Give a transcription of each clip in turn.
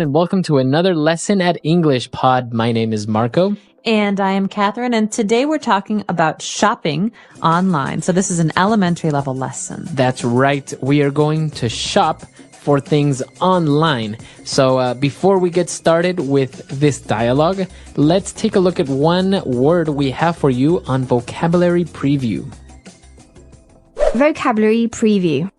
everyone, and welcome to another lesson at English Pod. My name is Marco. And I am Catherine, and today we're talking about shopping online. So this is an elementary level lesson. That's right. We are going to shop for things online. So before we get started with this dialogue, let's take a look at one word we have for you on Vocabulary Preview. Vocabulary Preview.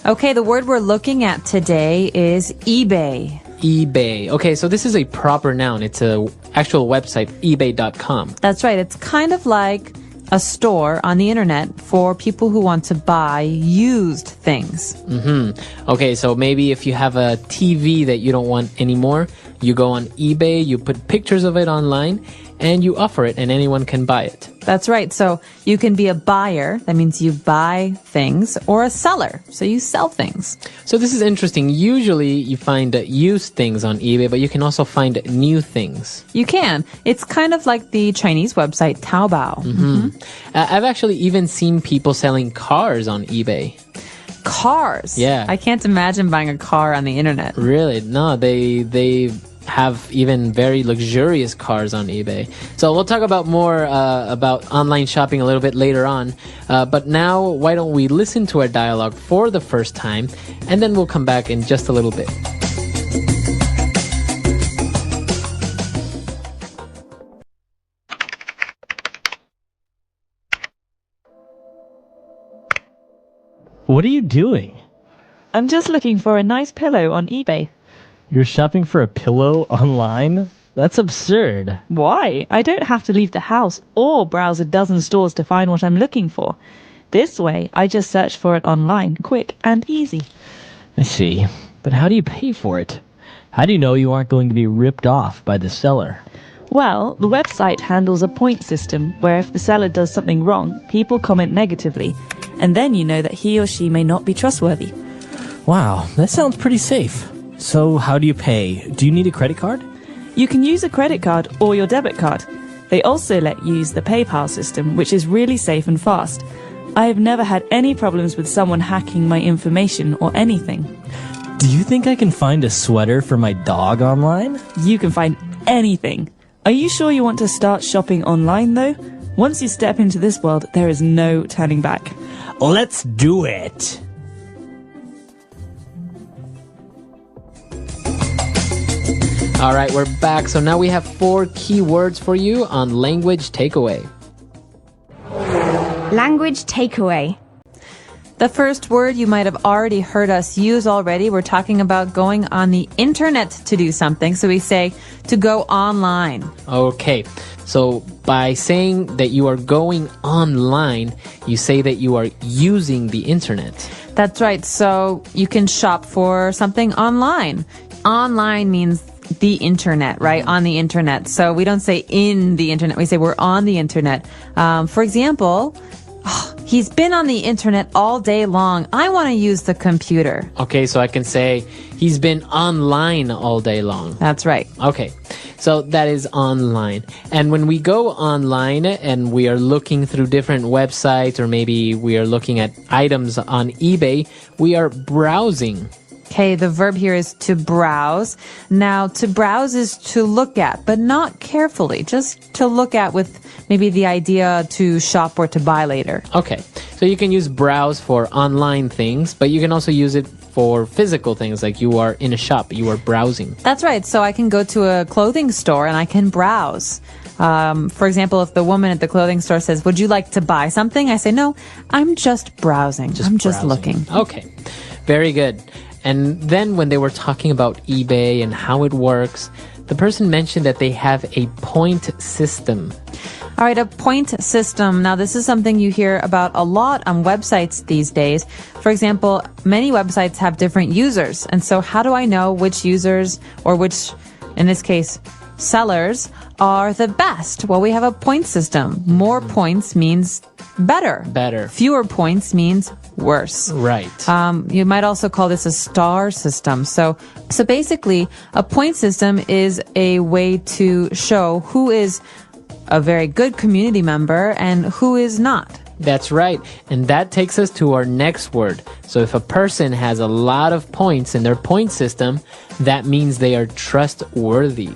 Okay, the word we're looking at today is eBay. eBay. Okay, so this is a proper noun. It's an actual website, ebay.com. That's right. It's kind of like a store on the internet for people who want to buy used things. Okay, so maybe if you have a TV that you don't want anymore, you go on eBay, you put pictures of it online, and you offer it, and anyone can buy it. That's right. So you can be a buyer. That means you buy things, or a seller. So you sell things. So this is interesting. Usually you find used things on eBay, but you can also find new things. You can. It's kind of like the Chinese website Taobao. I've actually even seen people selling cars on eBay. Cars. Yeah. I can't imagine buying a car on the internet. Really? No, they have even very luxurious cars on eBay. So we'll talk about more about online shopping a little bit later on. But now, why don't we listen to our dialogue for the first time, and then we'll come back in just a little bit. What are you doing? I'm just looking for a nice pillow on eBay. You're shopping for a pillow online? That's absurd. Why? I don't have to leave the house or browse a dozen stores to find what I'm looking for. This way, I just search for it online, quick and easy. I see. But how do you pay for it? How do you know you aren't going to be ripped off by the seller? Well, the website handles a point system where if the seller does something wrong, people comment negatively, and then you know that he or she may not be trustworthy. Wow, that sounds pretty safe. So how do you pay? Do you need a credit card? You can use a credit card or your debit card. They also let you use the PayPal system, which is really safe and fast. I have never had any problems with someone hacking my information or anything. Do you think I can find a sweater for my dog online? You can find anything. Are you sure you want to start shopping online, though? Once you step into this world, there is no turning back. Let's do it! All right, we're back. So now we have 4 key words for you on Language Takeaway. Language Takeaway. The first word you might have already heard us use already. We're talking about going on the internet to do something. So we say to go online. Okay, so by saying that you are going online, you say that you are using the internet. That's right. So you can shop for something online. Online means the internet, right? On the internet. So we don't say in the internet. We say we're on the internet. For example, he's been on the internet all day long. I want to use the computer. Okay, so I can say he's been online all day long. That's right. Okay, so that is online. And when we go online and we are looking through different websites, or maybe we are looking at items on eBay, we are browsing. Okay, the verb here is to browse. Now, to browse is to look at, but not carefully, just to look at with maybe the idea to shop or to buy later. Okay, so you can use browse for online things, but you can also use it for physical things, like you are in a shop, you are browsing. That's right. So I can go to a clothing store and I can browse. For example, if the woman at the clothing store says, "Would you like to buy something?" I say, "No, I'm just browsing. I'm just looking." Okay, very good. And then when they were talking about eBay and how it works, the person mentioned that they have a point system. All right, a point system. Now, this is something you hear about a lot on websites these days. For example, many websites have different users. And so how do I know which users, or which, in this case, sellers, are the best? Well, we have a point system. More points means better. Better. Fewer points means worse. Right. You might also call this a star system. So basically, a point system is a way to show who is a very good community member and who is not. That's right. And that takes us to our next word. So if a person has a lot of points in their point system, that means they are trustworthy.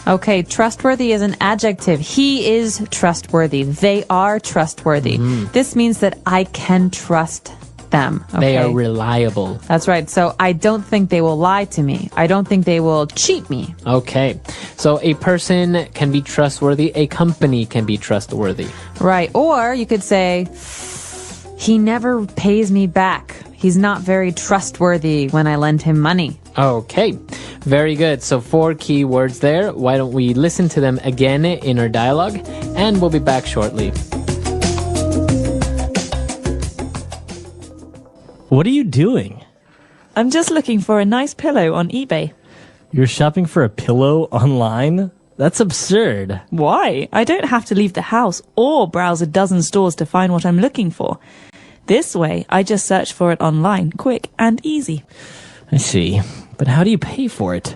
Okay, trustworthy is an adjective. He is trustworthy. They are trustworthy. This means that I can trust them. Okay? They are reliable. That's right. So I don't think they will lie to me. I don't think they will cheat me. Okay. So a person can be trustworthy. A company can be trustworthy. Right. Or you could say, he never pays me back. He's not very trustworthy when I lend him money. Okay. Very good. So 4 key words there. Why don't we listen to them again in our dialogue? And we'll be back shortly. What are you doing? I'm just looking for a nice pillow on eBay. You're shopping for a pillow online? That's absurd. Why? I don't have to leave the house or browse a dozen stores to find what I'm looking for. This way, I just search for it online, quick and easy. I see. But how do you pay for it?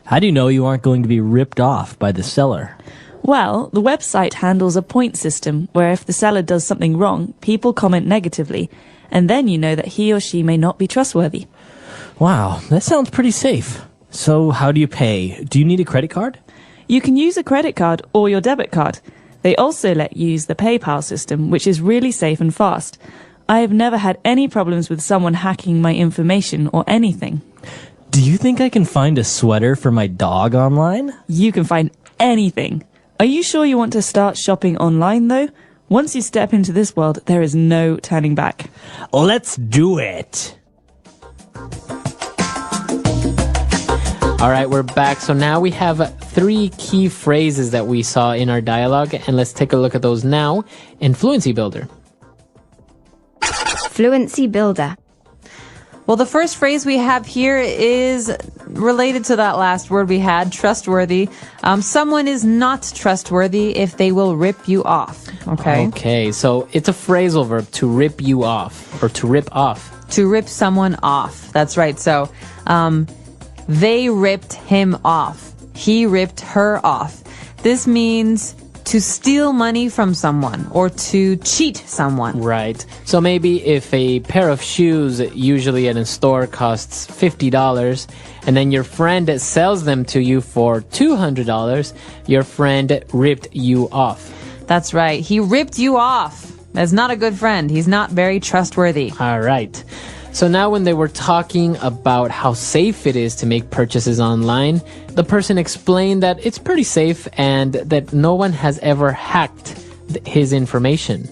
How do you know you aren't going to be ripped off by the seller? Well, the website handles a point system where if the seller does something wrong, people comment negatively, and then you know that he or she may not be trustworthy. Wow, that sounds pretty safe. So how do you pay? Do you need a credit card? You can use a credit card or your debit card. They also let you use the PayPal system, which is really safe and fast. I have never had any problems with someone hacking my information or anything. Do you think I can find a sweater for my dog online? You can find anything. Are you sure you want to start shopping online, though? Once you step into this world, there is no turning back. Let's do it! All right, we're back. So now we have 3 key phrases that we saw in our dialogue, and let's take a look at those now in Fluency Builder. Fluency Builder. Well, the first phrase we have here is related to that last word we had, trustworthy. Someone is not trustworthy if they will rip you off. Okay? Okay, so it's a phrasal verb, to rip you off, or to rip off. To rip someone off. That's right. So, they ripped him off. He ripped her off. This means to steal money from someone or to cheat someone. Right. So maybe if a pair of shoes usually at a store costs $50 and then your friend sells them to you for $200, your friend ripped you off. That's right. He ripped you off. That's not a good friend. He's not very trustworthy. All right. So now when they were talking about how safe it is to make purchases online, the person explained that it's pretty safe and that no one has ever hacked his information.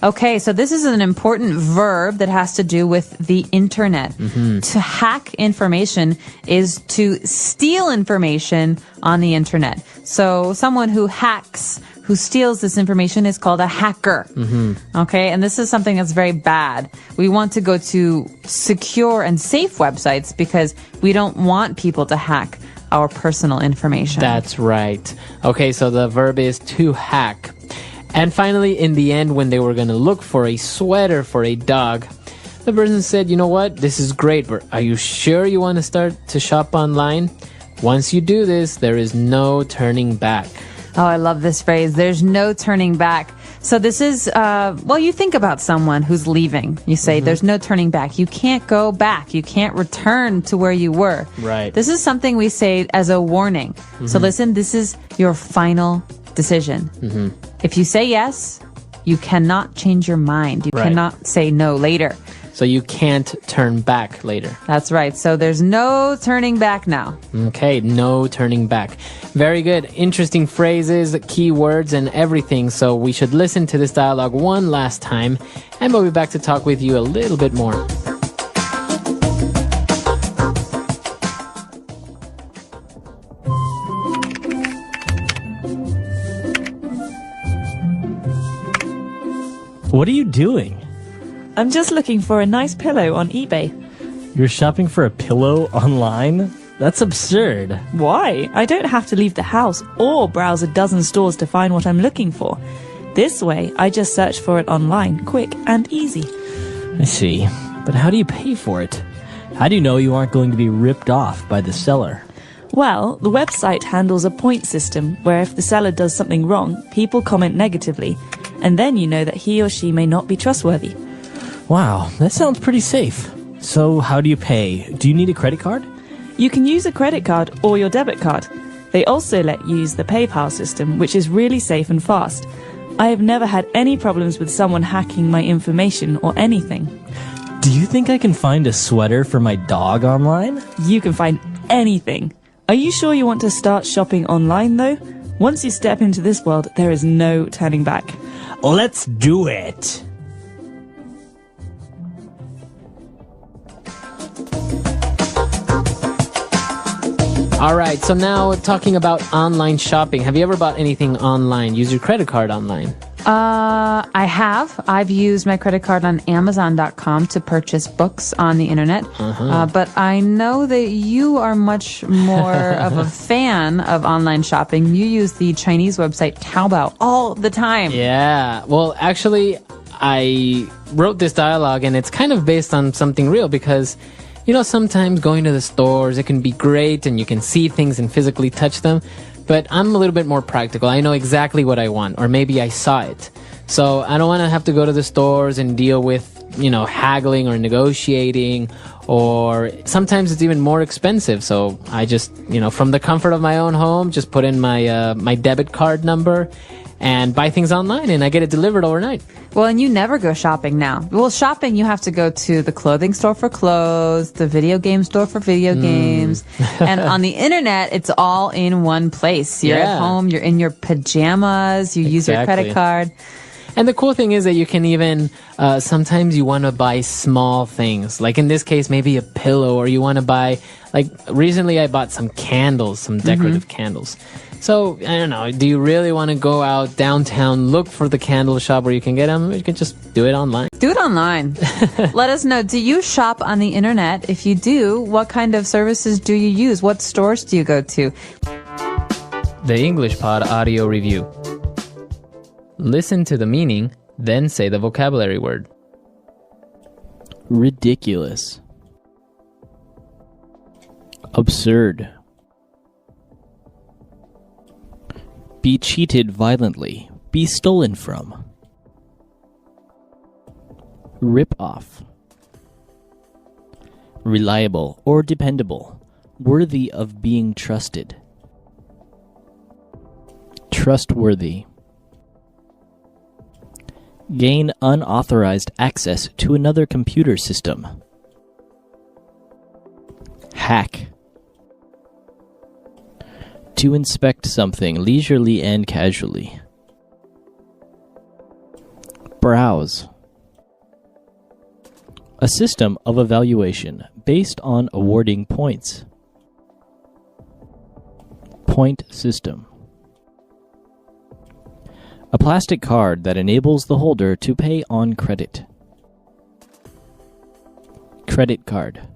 Okay, so this is an important verb that has to do with the internet. To hack information is to steal information on the internet. So someone who hacks, who steals this information is called a hacker. Okay, and this is something that's very bad. We want to go to secure and safe websites because we don't want people to hack our personal information. That's right. Okay, so the verb is to hack. And finally, in the end, when they were going to look for a sweater for a dog, the person said, you know what, this is great, but are you sure you want to start to shop online? Once you do this, there is no turning back. Oh, I love this phrase. There's no turning back. So this is, well, you think about someone who's leaving. You say, there's no turning back. You can't go back. You can't return to where you were. Right. This is something we say as a warning. So listen, this is your final decision. If you say yes, you cannot change your mind. You Right. cannot say no later. So you can't turn back later. That's right. So there's no turning back now. Okay, no turning back. Very good. Interesting phrases, keywords, and everything. So we should listen to this dialogue one last time, and we'll be back to talk with you a little bit more. What are you doing? I'm just looking for a nice pillow on eBay. You're shopping for a pillow online? That's absurd. Why? I don't have to leave the house or browse a dozen stores to find what I'm looking for. This way, I just search for it online, quick and easy. I see. But how do you pay for it? How do you know you aren't going to be ripped off by the seller? Well, the website handles a point system where if the seller does something wrong, people comment negatively, and then you know that he or she may not be trustworthy. Wow, that sounds pretty safe. So how do you pay? Do you need a credit card? You can use a credit card or your debit card. They also let you use the PayPal system, which is really safe and fast. I have never had any problems with someone hacking my information or anything. Do you think I can find a sweater for my dog online? You can find anything. Are you sure you want to start shopping online though? Once you step into this world, there is no turning back. Let's do it! All right, so now talking about online shopping. Have you ever bought anything online? Use your credit card online? I have. I've used my credit card on Amazon.com to purchase books on the internet. But I know that you are much more of a fan of online shopping. You use the Chinese website Taobao all the time. Yeah. Well, actually, I wrote this dialogue, and it's kind of based on something real because, you know, sometimes going to the stores, it can be great and you can see things and physically touch them. But I'm a little bit more practical. I know exactly what I want, or maybe I saw it. So I don't want to have to go to the stores and deal with, you know, haggling or negotiating, or sometimes it's even more expensive. So I just, you know, from the comfort of my own home, just put in my my debit card number and buy things online, and I get it delivered overnight. Well, and you never go shopping now. Well, shopping, you have to go to the clothing store for clothes, the video game store for video games. And on the internet, it's all in one place. You're at home, you're in your pajamas, you use your credit card. And the cool thing is that you can even, sometimes you want to buy small things. Like in this case, maybe a pillow, or you want to buy, like recently I bought some candles, some decorative candles. So, I don't know, do you really want to go out downtown, look for the candle shop where you can get them? You can just do it online. Do it online. Let us know. Do you shop on the internet? If you do, what kind of services do you use? What stores do you go to? The English Pod Audio Review. Listen to the meaning, then say the vocabulary word. Ridiculous. Absurd. Be cheated violently. Be stolen from. Rip off. Reliable or dependable. Worthy of being trusted. Trustworthy. Gain unauthorized access to another computer system. Hack. To inspect something leisurely and casually. Browse. A system of evaluation based on awarding points. Point system. A plastic card that enables the holder to pay on credit. Credit card.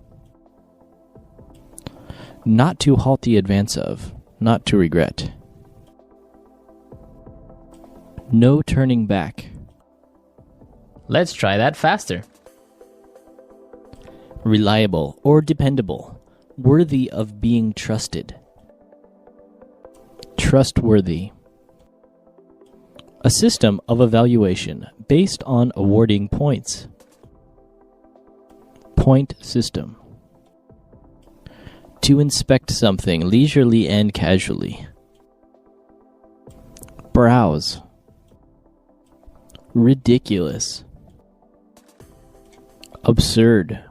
Not to halt the advance of. Not to regret. No turning back. Let's try that faster. Reliable or dependable. Worthy of being trusted. Trustworthy. A system of evaluation based on awarding points. Point system. To inspect something leisurely and casually. Browse. Ridiculous. Absurd.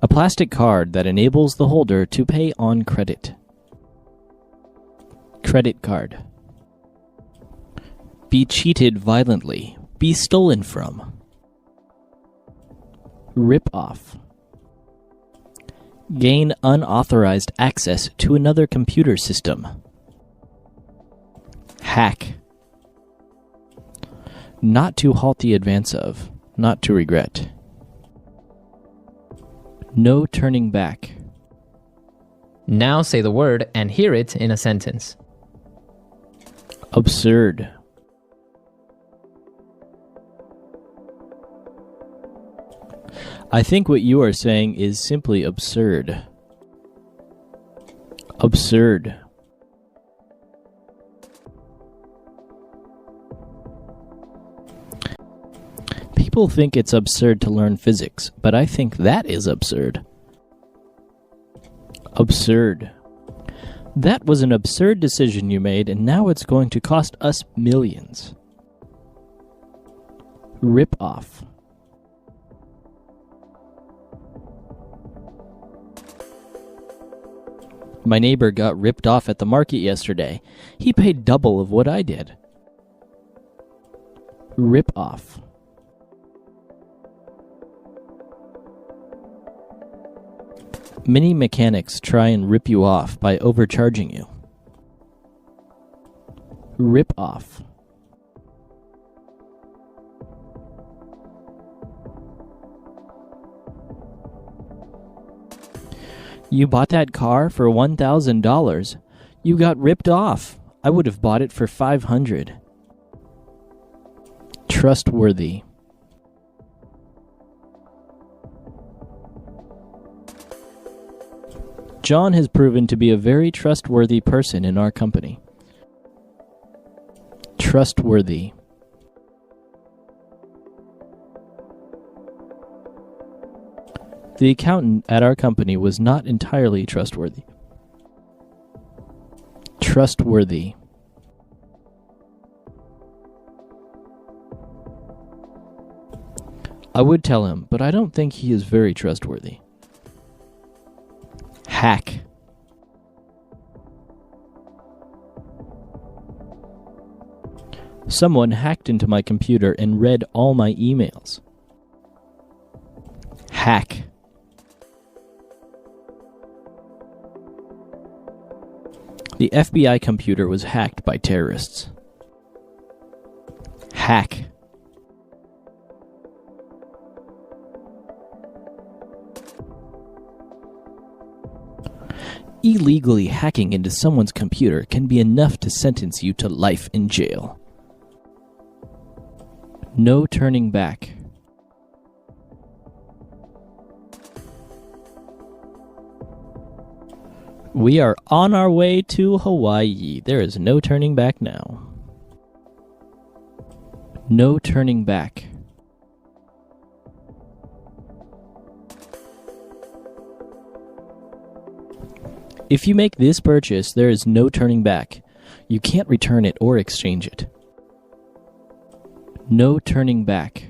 A plastic card that enables the holder to pay on credit. Credit card. Be cheated violently. Be stolen from. Rip off. Gain unauthorized access to another computer system. Hack. Not to halt the advance of. Not to regret. No turning back. Now say the word and hear it in a sentence. Absurd. I think what you are saying is simply absurd. Absurd. People think it's absurd to learn physics, but I think that is absurd. Absurd. That was an absurd decision you made, and now it's going to cost us millions. Rip off. My neighbor got ripped off at the market yesterday. He paid double of what I did. Rip off. Many mechanics try and rip you off by overcharging you. Rip off. You bought that car for $1,000. You got ripped off. I would have bought it for $500. Trustworthy. John has proven to be a very trustworthy person in our company. Trustworthy. The accountant at our company was not entirely trustworthy. Trustworthy. I would tell him, but I don't think he is very trustworthy. Hack. Someone hacked into my computer and read all my emails. Hack. The FBI computer was hacked by terrorists. Hack. Illegally hacking into someone's computer can be enough to sentence you to life in jail. No turning back. We are on our way to Hawaii. There is no turning back now. No turning back. If you make this purchase, there is no turning back. You can't return it or exchange it. No turning back.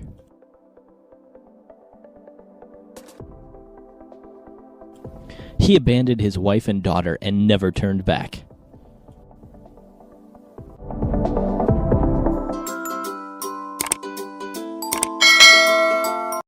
He abandoned his wife and daughter and never turned back.